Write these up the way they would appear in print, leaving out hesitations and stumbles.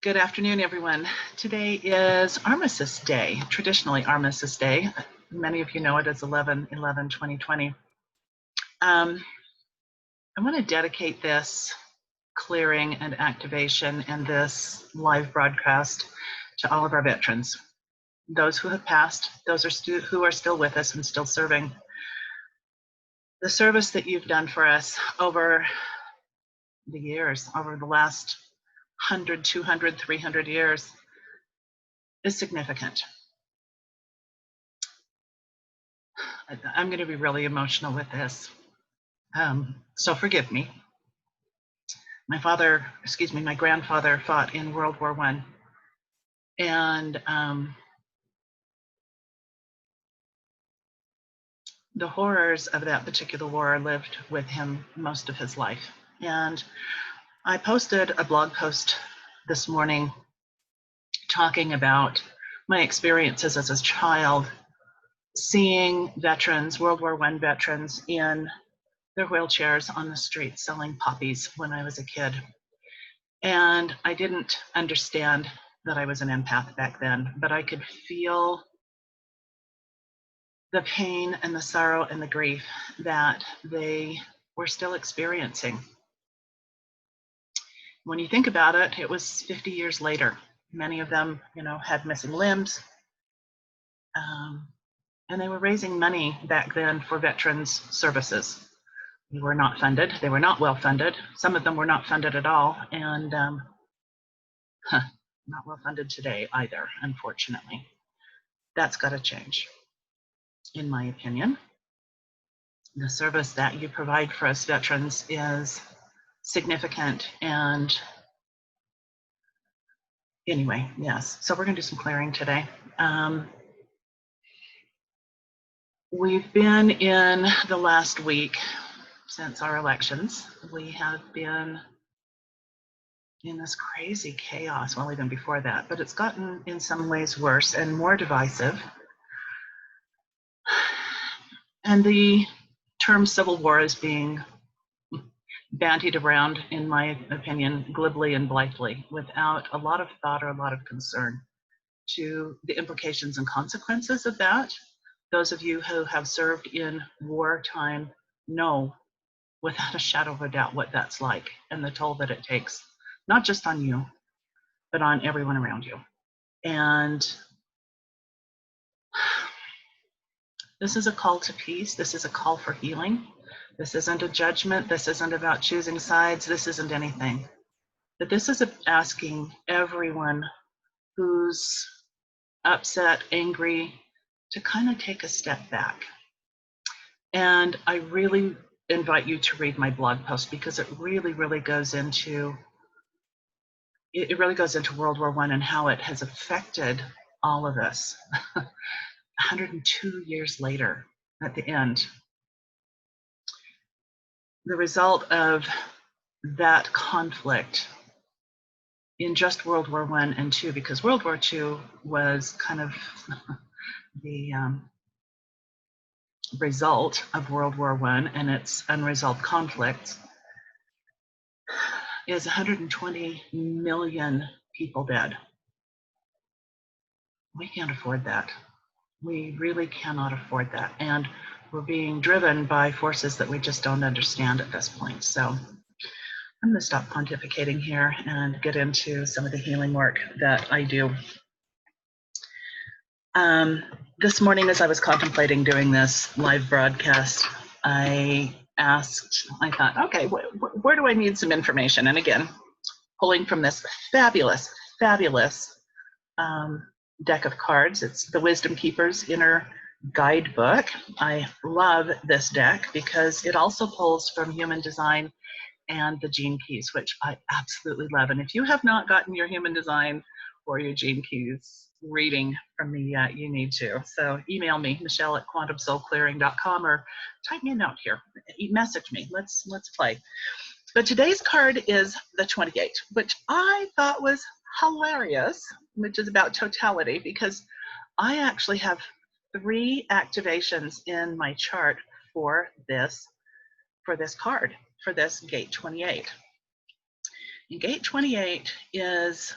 Good afternoon, everyone. Today is Armistice Day, traditionally Armistice Day. Many of you know it as 11/11/2020. I want to dedicate this clearing and activation and this live broadcast to all of our veterans, those who have passed, those who are still with us and still serving. The service that you've done for us over the years, over the last 100, 200, 300 years is significant. I'm going to be really emotional with this, so forgive me. My grandfather fought in World War I, and the horrors of that particular war lived with him most of his life. And I posted a blog post this morning talking about my experiences as a child seeing veterans, World War I veterans, in their wheelchairs on the streets selling poppies when I was a kid. And I didn't understand that I was an empath back then, but I could feel the pain and the sorrow and the grief that they were still experiencing. When you think about it, it was 50 years later. Many of them, had missing limbs, and they were raising money back then for veterans services. They were not funded. They were not well funded. Some of them were not funded at all, and not well funded today either, unfortunately. That's got to change, in my opinion. The service that you provide for us veterans is significant. And anyway, yes, so we're going to do some clearing today. We've been in the last week since our elections. We have been in this crazy chaos, well, even before that, but it's gotten in some ways worse and more divisive. And the term civil war is being bandied around, in my opinion, glibly and blithely, without a lot of thought or a lot of concern to the implications and consequences of that. Those of you who have served in wartime know without a shadow of a doubt what that's like and the toll that it takes, not just on you, but on everyone around you. And this is a call to peace. This is a call for healing. This isn't a judgment. This isn't about choosing sides. This isn't anything. But this is asking everyone who's upset, angry, to kind of take a step back. And I really invite you to read my blog post, because it really goes into World War I and how it has affected all of us 102 years later at the end. The result of that conflict in just World War I and II, because World War II was kind of the result of World War I and its unresolved conflicts, is 120 million people dead. We can't afford that. We really cannot afford that. And we're being driven by forces that we just don't understand at this point. So I'm going to stop pontificating here and get into some of the healing work that I do. This morning, as I was contemplating doing this live broadcast, I thought, okay, where do I need some information? And again, pulling from this fabulous deck of cards. It's the Wisdom Keepers Inner Guidebook. I love this deck because it also pulls from Human Design and the Gene Keys, which I absolutely love. And if you have not gotten your Human Design or your Gene Keys reading from me yet, you need to. So email me, Michelle@quantumsoulclearing.com, or type me a note here. Message me. Let's play. But today's card is the 28, which I thought was hilarious, which is about totality, because I actually have 3 activations in my chart for this card, for this gate 28. And gate 28 is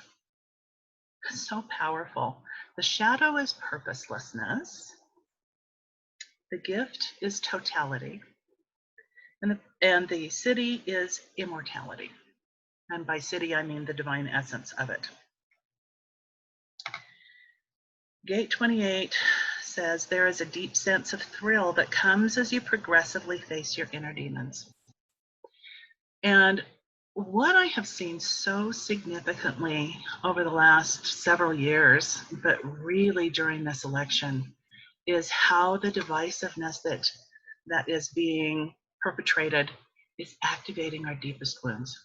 So powerful. The shadow is purposelessness. The gift is totality. And the siddhi is immortality. And by siddhi, I mean the divine essence of it. Gate 28 says, there is a deep sense of thrill that comes as you progressively face your inner demons. And what I have seen so significantly over the last several years, but really during this election, is how the divisiveness that is being perpetrated is activating our deepest wounds,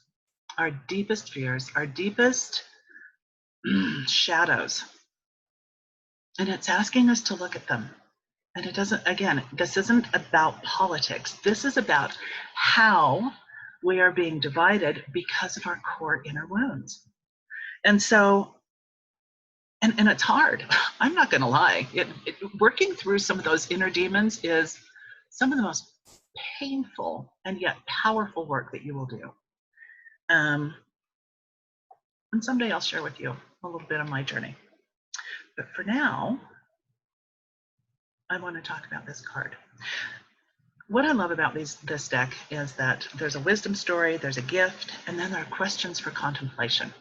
our deepest fears, our deepest shadows. And it's asking us to look at them. And it doesn't, again, this isn't about politics. This is about how we are being divided because of our core inner wounds. And so, and it's hard. I'm not going to lie. Working through some of those inner demons is some of the most painful and yet powerful work that you will do. And someday I'll share with you a little bit of my journey. But for now, I want to talk about this card. What I love about this deck is that there's a wisdom story, there's a gift, and then there are questions for contemplation.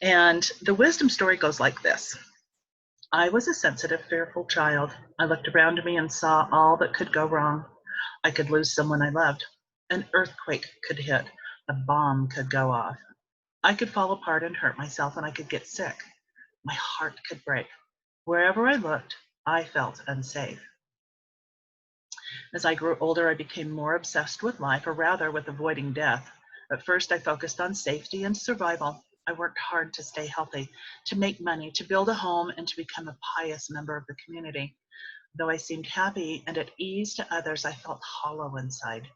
And the wisdom story goes like this. I was a sensitive, fearful child. I looked around me and saw all that could go wrong. I could lose someone I loved. An earthquake could hit. A bomb could go off. I could fall apart and hurt myself, and I could get sick. My heart could break. Wherever I looked, I felt unsafe. As I grew older, I became more obsessed with life, or rather with avoiding death. At first, I focused on safety and survival. I worked hard to stay healthy, to make money, to build a home, and to become a pious member of the community. Though I seemed happy and at ease to others, I felt hollow inside.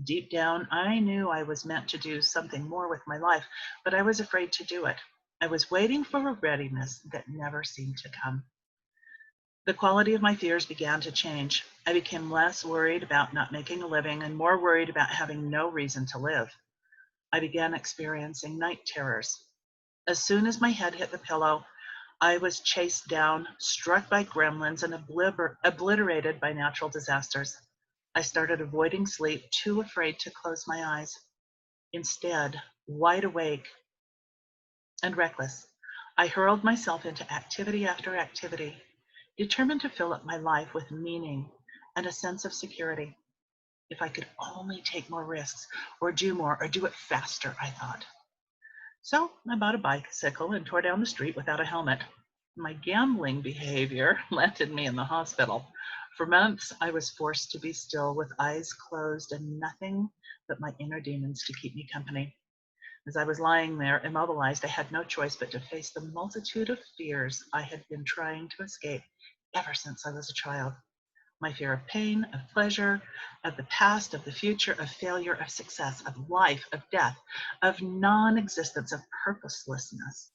Deep down, I knew I was meant to do something more with my life, but I was afraid to do it. I was waiting for a readiness that never seemed to come. The quality of my fears began to change. I became less worried about not making a living and more worried about having no reason to live. I began experiencing night terrors. As soon as my head hit the pillow, I was chased down, struck by gremlins, and obliterated by natural disasters. I started avoiding sleep, too afraid to close my eyes. Instead, wide awake and reckless, I hurled myself into activity after activity, determined to fill up my life with meaning and a sense of security. If I could only take more risks, or do more, or do it faster, I thought. So I bought a bicycle and tore down the street without a helmet. My gambling behavior landed me in the hospital. For months, I was forced to be still with eyes closed and nothing but my inner demons to keep me company. As I was lying there, immobilized, I had no choice but to face the multitude of fears I had been trying to escape ever since I was a child. My fear of pain, of pleasure, of the past, of the future, of failure, of success, of life, of death, of non-existence, of purposelessness.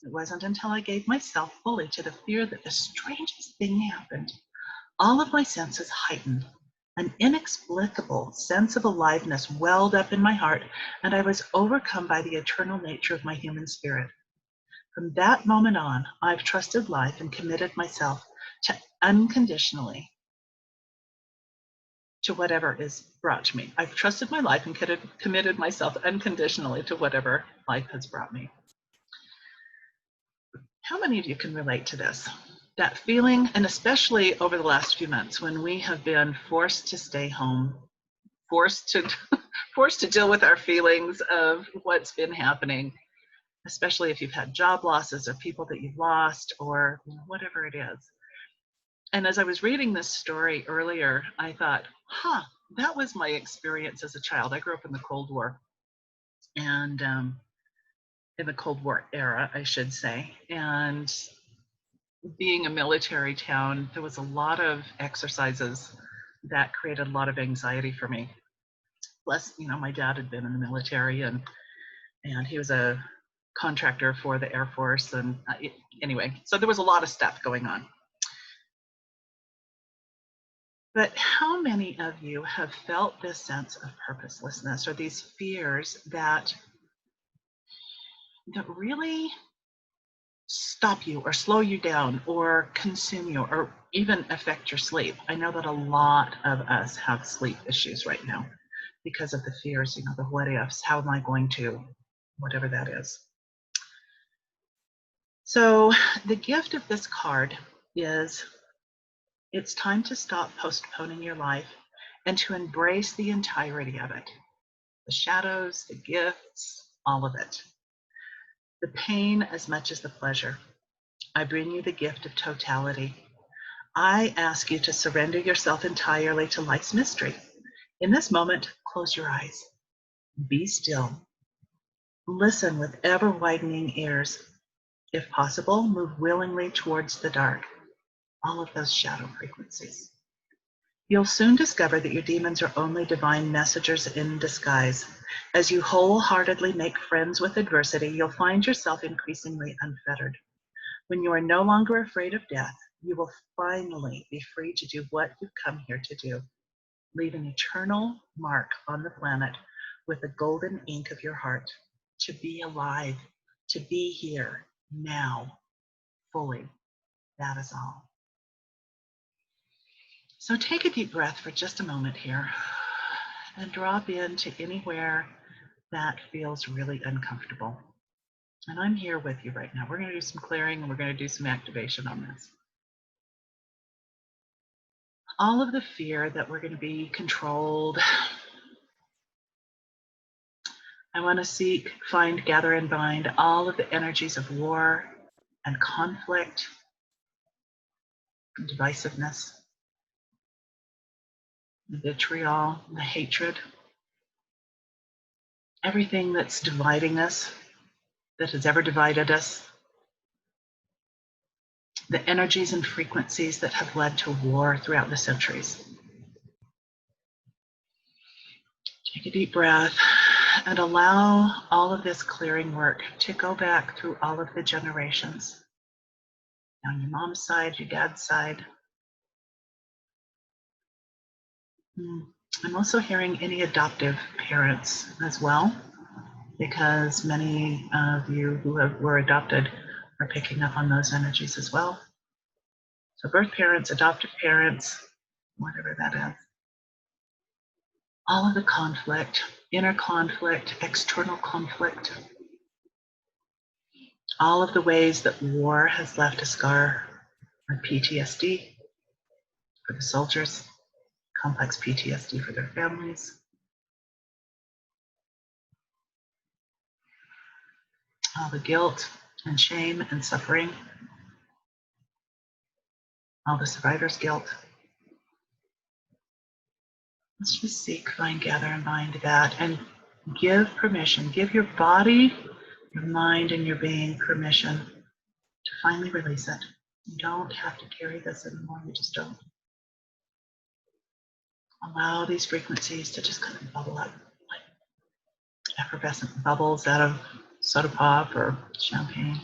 It wasn't until I gave myself fully to the fear that the strangest thing happened. All of my senses heightened. An inexplicable sense of aliveness welled up in my heart, and I was overcome by the eternal nature of my human spirit. From that moment on, I've trusted life and committed myself to unconditionally to whatever is brought to me. I've trusted my life and committed myself unconditionally to whatever life has brought me. How many of you can relate to this? That feeling, and especially over the last few months when we have been forced to stay home, forced to deal with our feelings of what's been happening, especially if you've had job losses or people that you've lost or whatever it is. And as I was reading this story earlier, I thought, that was my experience as a child. I grew up in the Cold War, and in the Cold War era, I should say. And being a military town, there was a lot of exercises that created a lot of anxiety for me. Plus, my dad had been in the military, and he was a contractor for the Air Force. And anyway, so there was a lot of stuff going on. But how many of you have felt this sense of purposelessness, or these fears that really stop you or slow you down or consume you or even affect your sleep. I know that a lot of us have sleep issues right now because of the fears, the what ifs, how am I going to, whatever that is. So the gift of this card is it's time to stop postponing your life and to embrace the entirety of it. The shadows, the gifts, all of it. The pain as much as the pleasure. I bring you the gift of totality. I ask you to surrender yourself entirely to life's mystery. In this moment, close your eyes. Be still. Listen with ever-widening ears. If possible, move willingly towards the dark, all of those shadow frequencies. You'll soon discover that your demons are only divine messengers in disguise. As you wholeheartedly make friends with adversity, you'll find yourself increasingly unfettered. When you are no longer afraid of death, you will finally be free to do what you've come here to do. Leave an eternal mark on the planet with the golden ink of your heart. To be alive, to be here, now, fully. That is all. So take a deep breath for just a moment here and drop into anywhere that feels really uncomfortable. And I'm here with you right now. We're going to do some clearing and we're going to do some activation on this. All of the fear that we're going to be controlled. I want to seek, find, gather, and bind all of the energies of war and conflict, and divisiveness, the vitriol, the hatred, everything that's dividing us, that has ever divided us, the energies and frequencies that have led to war throughout the centuries. Take a deep breath and allow all of this clearing work to go back through all of the generations. On your mom's side, your dad's side. I'm also hearing any adoptive parents as well, because many of you who were adopted are picking up on those energies as well. So birth parents, adoptive parents, whatever that is. All of the conflict, inner conflict, external conflict, all of the ways that war has left a scar or PTSD for the soldiers, complex PTSD for their families. All the guilt and shame and suffering, all the survivor's guilt. Let's just seek, find, gather, and bind that and give permission. Give your body, your mind, and your being permission to finally release it. You don't have to carry this anymore. You just don't. Allow these frequencies to just kind of bubble up like effervescent bubbles out of soda pop or champagne.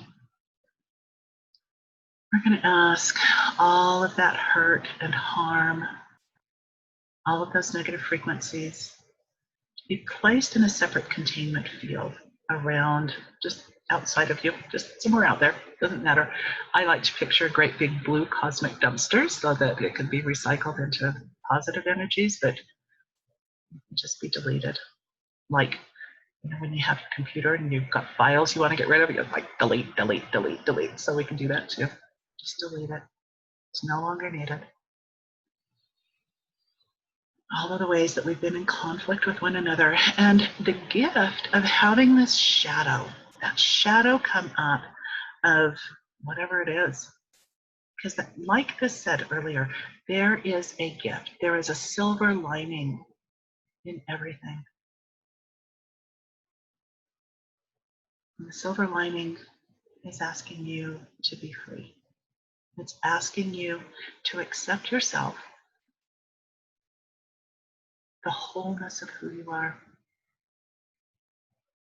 We're going to ask all of that hurt and harm, all of those negative frequencies, to be placed in a separate containment field around, just outside of you, just somewhere out there, doesn't matter. I like to picture a great big blue cosmic dumpster so that it can be recycled into positive energies, but just be deleted. Like, when you have a computer and you've got files you want to get rid of, you're like delete, delete, delete, delete. So we can do that too. Just delete it. It's no longer needed. All of the ways that we've been in conflict with one another, and the gift of having this shadow, that shadow come up of whatever it is. Because like this said earlier, there is a gift. There is a silver lining in everything. And the silver lining is asking you to be free. It's asking you to accept yourself, the wholeness of who you are.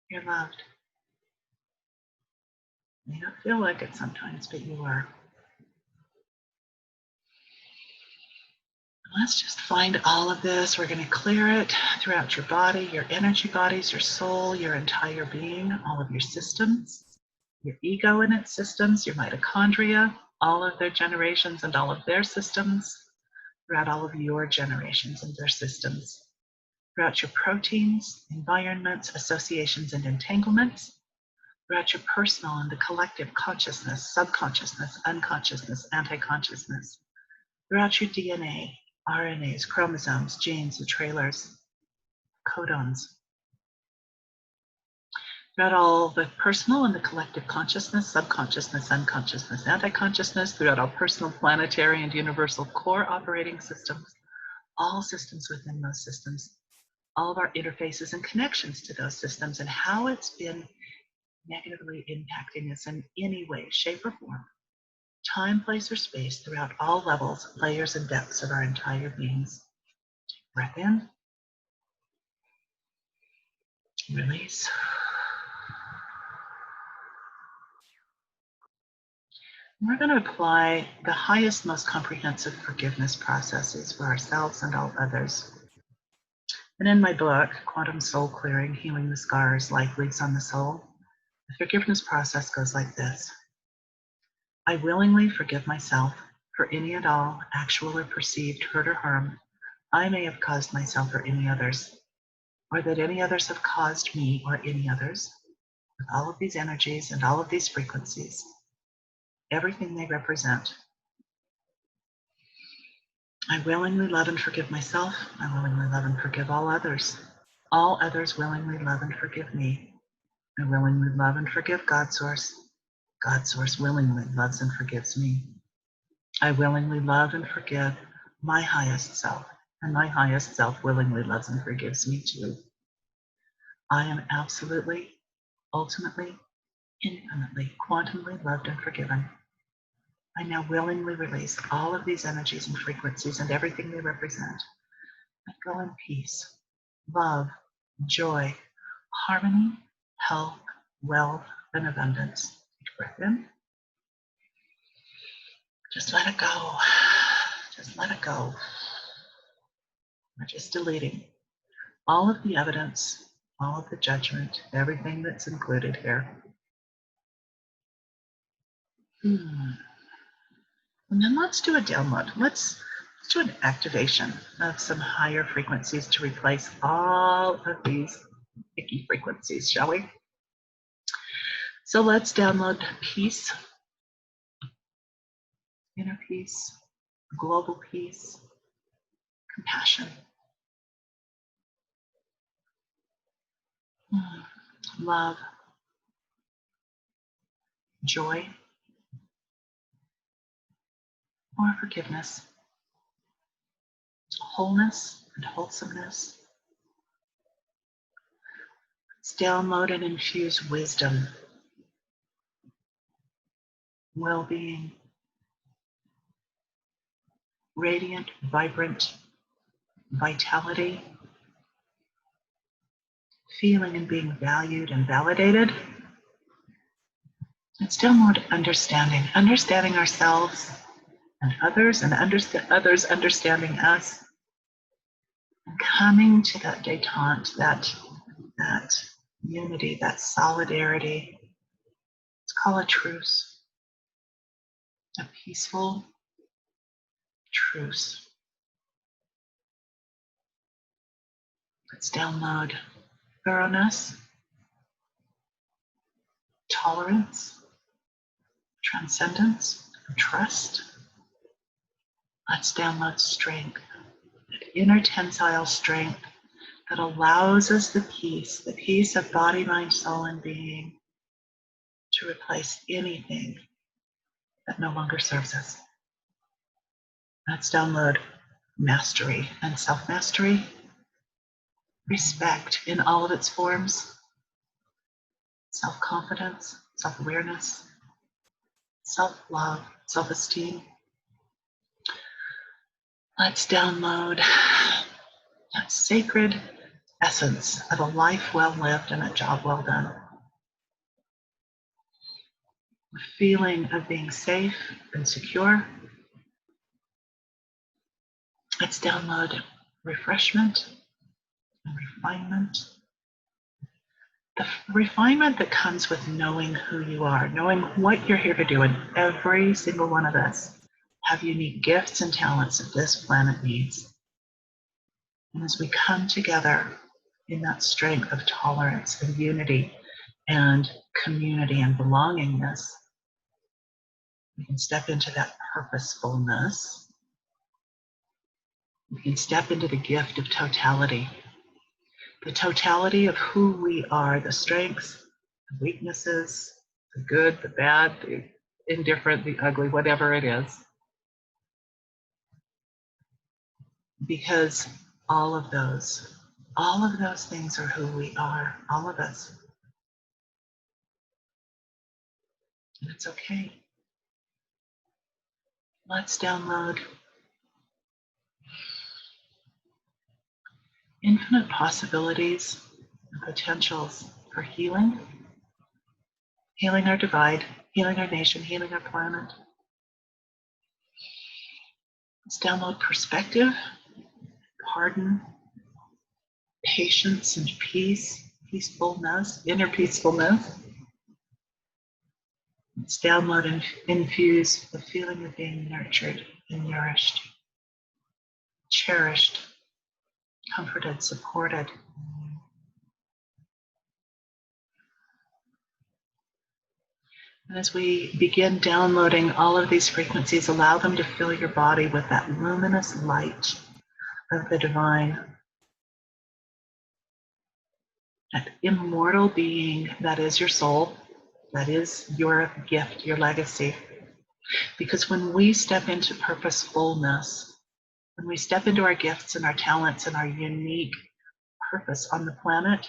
You're loved. You may not feel like it sometimes, but you are. Let's just find all of this. We're going to clear it throughout your body, your energy bodies, your soul, your entire being, all of your systems. your ego and its systems, your mitochondria, all of their generations and all of their systems, throughout all of your generations and their systems, throughout your proteins, environments, associations, and entanglements, throughout your personal and the collective consciousness, subconsciousness, unconsciousness, anti-consciousness, throughout your DNA, RNAs, chromosomes, genes, the trailers, codons, throughout all the personal and the collective consciousness, subconsciousness, unconsciousness, anti-consciousness, throughout all personal, planetary, and universal core operating systems, all systems within those systems, all of our interfaces and connections to those systems, and how it's been negatively impacting us in any way, shape, or form, time, place, or space, throughout all levels, layers, and depths of our entire beings. Breath in, release. We're going to apply the highest, most comprehensive forgiveness processes for ourselves and all others. And in my book, Quantum Soul Clearing, Healing the Scars, Life Leaks on the Soul, the forgiveness process goes like this. I willingly forgive myself for any and all actual or perceived hurt or harm I may have caused myself or any others, or that any others have caused me or any others, with all of these energies and all of these frequencies, everything they represent. I willingly love and forgive myself. I willingly love and forgive all others. All others willingly love and forgive me. I willingly love and forgive God Source. God Source willingly loves and forgives me. I willingly love and forgive my highest self, and my highest self willingly loves and forgives me too. I am absolutely, ultimately, infinitely, quantumly loved and forgiven. I now willingly release all of these energies and frequencies and everything they represent. I go in peace, love, joy, harmony, health, wealth, and abundance. Take a breath in. Just let it go. Just let it go. We're just deleting all of the evidence, all of the judgment, everything that's included here. And then let's do a download. Let's do an activation of some higher frequencies to replace all of these icky frequencies, shall we? So let's download peace, inner peace, global peace, compassion, love, joy, or forgiveness, wholeness and wholesomeness. Let's download and infuse wisdom, well-being, radiant, vibrant vitality, feeling and being valued and validated. Let's download understanding, understanding ourselves and others, and others understanding us, and coming to that détente, that unity, that solidarity. Let's call a truce, a peaceful truce. Let's download thoroughness, tolerance, transcendence, and trust. Let's download strength, that inner tensile strength that allows us the peace of body, mind, soul, and being to replace anything that no longer serves us. Let's download mastery and self-mastery, respect in all of its forms, self-confidence, self-awareness, self-love, self-esteem. Let's download that sacred essence of a life well lived and a job well done. A feeling of being safe and secure. Let's download refreshment and refinement. the refinement that comes with knowing who you are, knowing what you're here to do, and every single one of us have unique gifts and talents that this planet needs. And as we come together in that strength of tolerance and unity and community and belongingness, we can step into that purposefulness. We can step into the gift of totality, the totality of who we are, the strengths, the weaknesses, the good, the bad, the indifferent, the ugly, whatever it is. Because all of those things are who we are, all of us. And it's okay. Let's download infinite possibilities and potentials for healing, healing our divide, healing our nation, healing our planet. Let's download perspective, pardon, patience and peace, peacefulness, inner peacefulness. Let's download and infuse the feeling of being nurtured and nourished, cherished, comforted, supported. And as we begin downloading all of these frequencies, allow them to fill your body with that luminous light of the divine, that immortal being that is your soul, that is your gift, your legacy. Because when we step into purposefulness, when we step into our gifts and our talents and our unique purpose on the planet,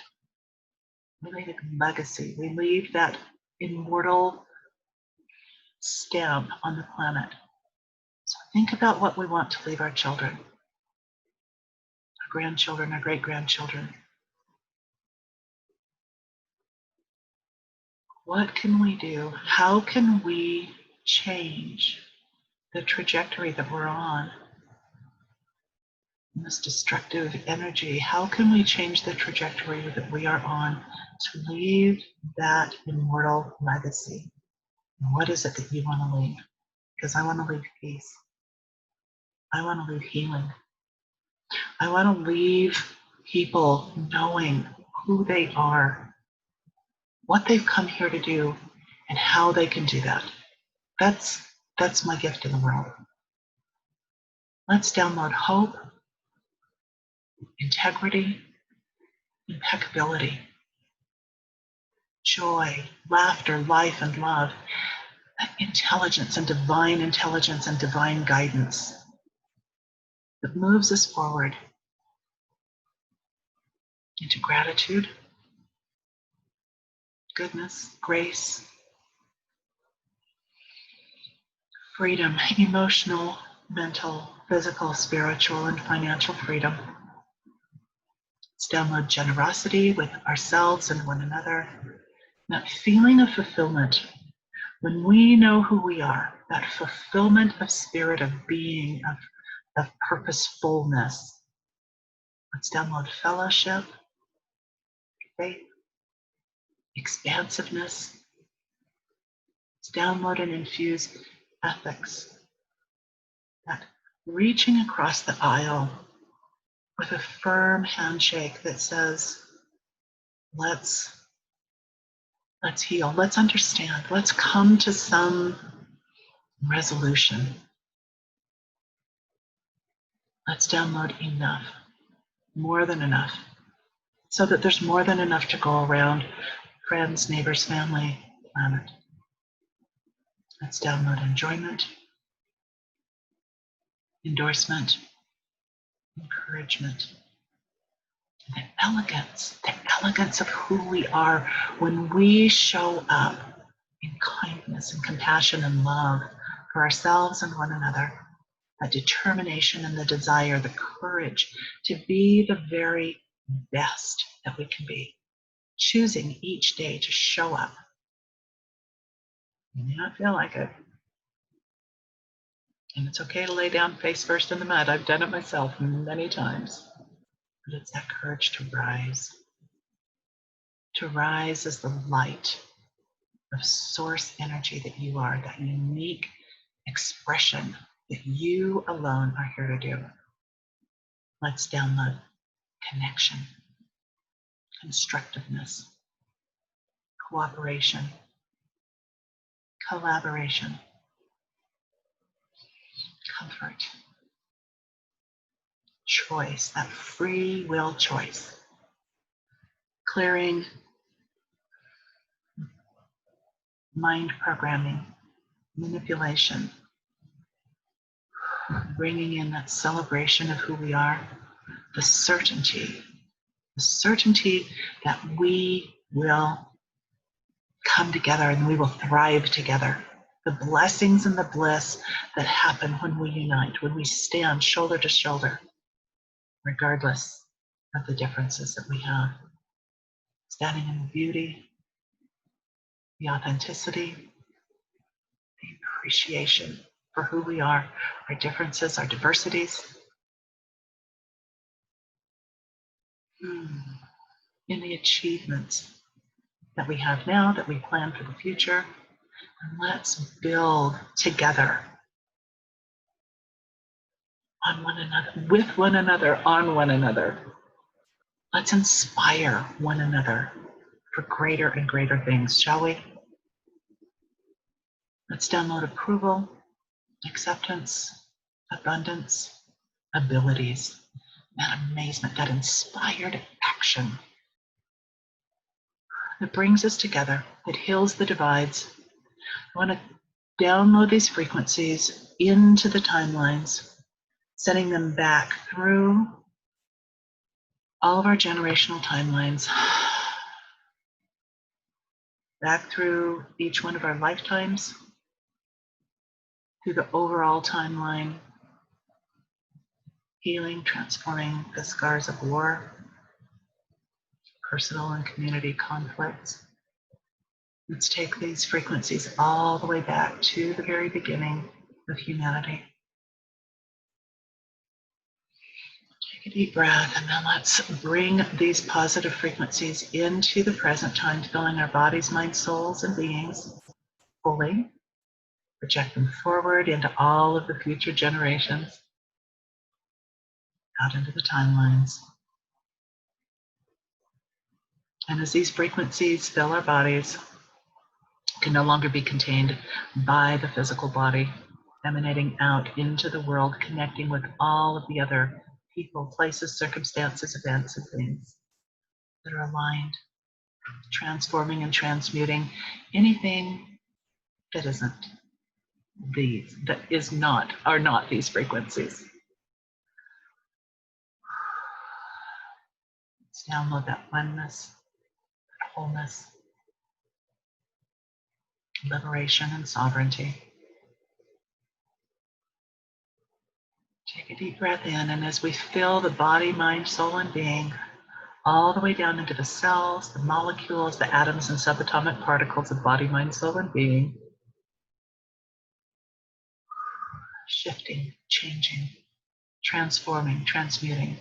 we leave a legacy. We leave that immortal stamp on the planet. So think about what we want to leave our children, our grandchildren, our great-grandchildren. What can we do? How can we change the trajectory that we're on? This destructive energy, how can we change the trajectory that we are on to leave that immortal legacy? And what is it that you want to leave? Because I want to leave peace. I want to leave healing. I want to leave people knowing who they are, what they've come here to do, and how they can do that. That's my gift in the world. Let's download hope, integrity, impeccability, joy, laughter, life, and love, intelligence and divine guidance that moves us forward into gratitude, goodness, grace, freedom, emotional, mental, physical, spiritual, and financial freedom. Let's download generosity with ourselves and one another. That feeling of fulfillment, when we know who we are, that fulfillment of spirit, of being, of purposefulness. Let's download fellowship, faith, expansiveness. Let's download and infuse ethics, that reaching across the aisle with a firm handshake that says, let's heal, let's understand, let's come to some resolution. Let's download enough, more than enough, so that there's more than enough to go around, friends, neighbors, family, planet. Let's download enjoyment, endorsement, encouragement, the elegance of who we are when we show up in kindness and compassion and love for ourselves and one another. That determination and the desire, the courage to be the very best that we can be. Choosing each day to show up. You may not feel like it. And it's okay to lay down face first in the mud. I've done it myself many times. But it's that courage to to rise as the light of source energy that you are, that unique expression that you alone are here to do. Let's download connection, constructiveness, cooperation, collaboration, comfort, choice, that free will choice, clearing mind programming, manipulation, bringing in that celebration of who we are, the certainty that we will come together and we will thrive together. The blessings and the bliss that happen when we unite, when we stand shoulder to shoulder, regardless of the differences that we have. Standing in the beauty, the authenticity, the appreciation for who we are, our differences, our diversities. In the achievements that we have now, that we plan for the future. And let's build together on one another, with one another, on one another. Let's inspire one another for greater and greater things, shall we? Let's download approval, acceptance, abundance, abilities, that amazement, that inspired action that brings us together, that heals the divides. I want to download these frequencies into the timelines, sending them back through all of our generational timelines, back through each one of our lifetimes, through the overall timeline, healing, transforming the scars of war, personal and community conflicts. Let's take these frequencies all the way back to the very beginning of humanity. Take a deep breath, and then let's bring these positive frequencies into the present time, filling our bodies, minds, souls, and beings fully. Project them forward into all of the future generations, out into the timelines. And as these frequencies fill our bodies, can no longer be contained by the physical body, emanating out into the world, connecting with all of the other people, places, circumstances, events, and things that are aligned, transforming and transmuting anything that isn't these, that is not, are not these frequencies. Let's download that oneness, that wholeness, liberation, and sovereignty. Take a deep breath in, and as we fill the body, mind, soul, and being, all the way down into the cells, the molecules, the atoms, and subatomic particles of body, mind, soul, and being, shifting, changing, transforming, transmuting.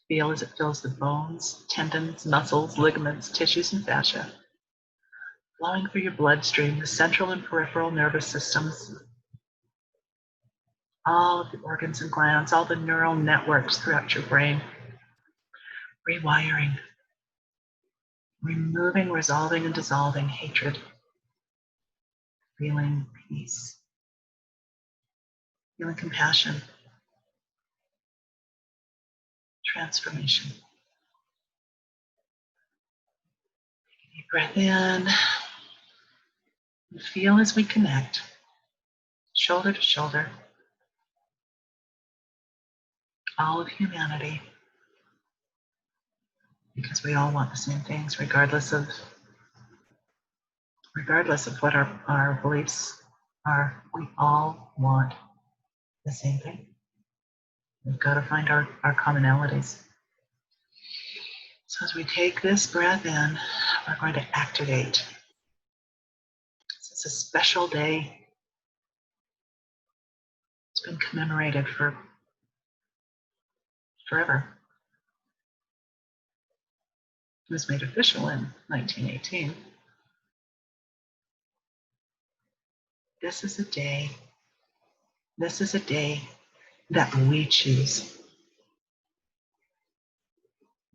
Feel as it fills the bones, tendons, muscles, ligaments, tissues, and fascia, flowing through your bloodstream, the central and peripheral nervous systems, all of the organs and glands, all the neural networks throughout your brain, rewiring, removing, resolving, and dissolving hatred, feeling peace, feeling compassion, transformation. Deep breath in. And feel as we connect, shoulder to shoulder, all of humanity, because we all want the same things, regardless of what our beliefs are. We all want the same thing. We've got to find our commonalities. So as we take this breath in, we're going to activate. It's a special day. It's been commemorated for forever. was made official in 1918. This is a day that we choose.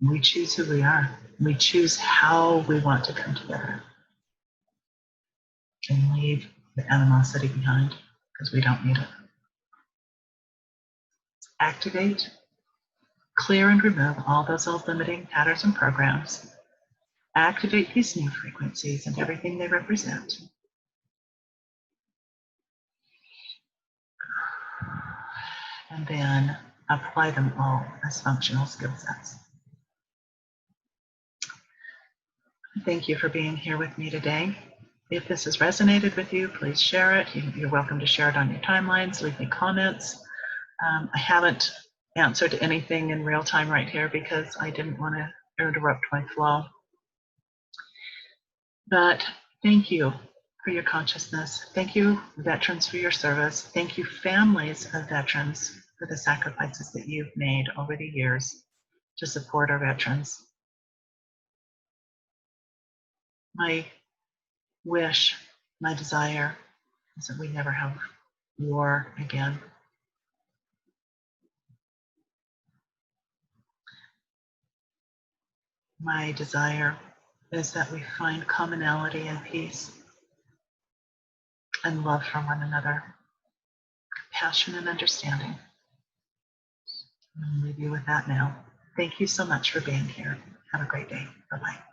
We choose who we are. We choose how we want to come together and leave the animosity behind because we don't need it. Activate, clear and remove all those old limiting patterns and programs. Activate these new frequencies and everything they represent. And then apply them all as functional skill sets. Thank you for being here with me today. If this has resonated with you, please share it. You're welcome to share it on your timelines, leave me comments. I haven't answered anything in real time right here because I didn't want to interrupt my flow. But thank you for your consciousness. Thank you, veterans, for your service. Thank you, families of veterans, for the sacrifices that you've made over the years to support our veterans. My wish, my desire is that we never have war again. My desire is that we find commonality and peace and love for one another, compassion and understanding. I'm going to leave you with that now. Thank you so much for being here. Have a great day. Bye-bye.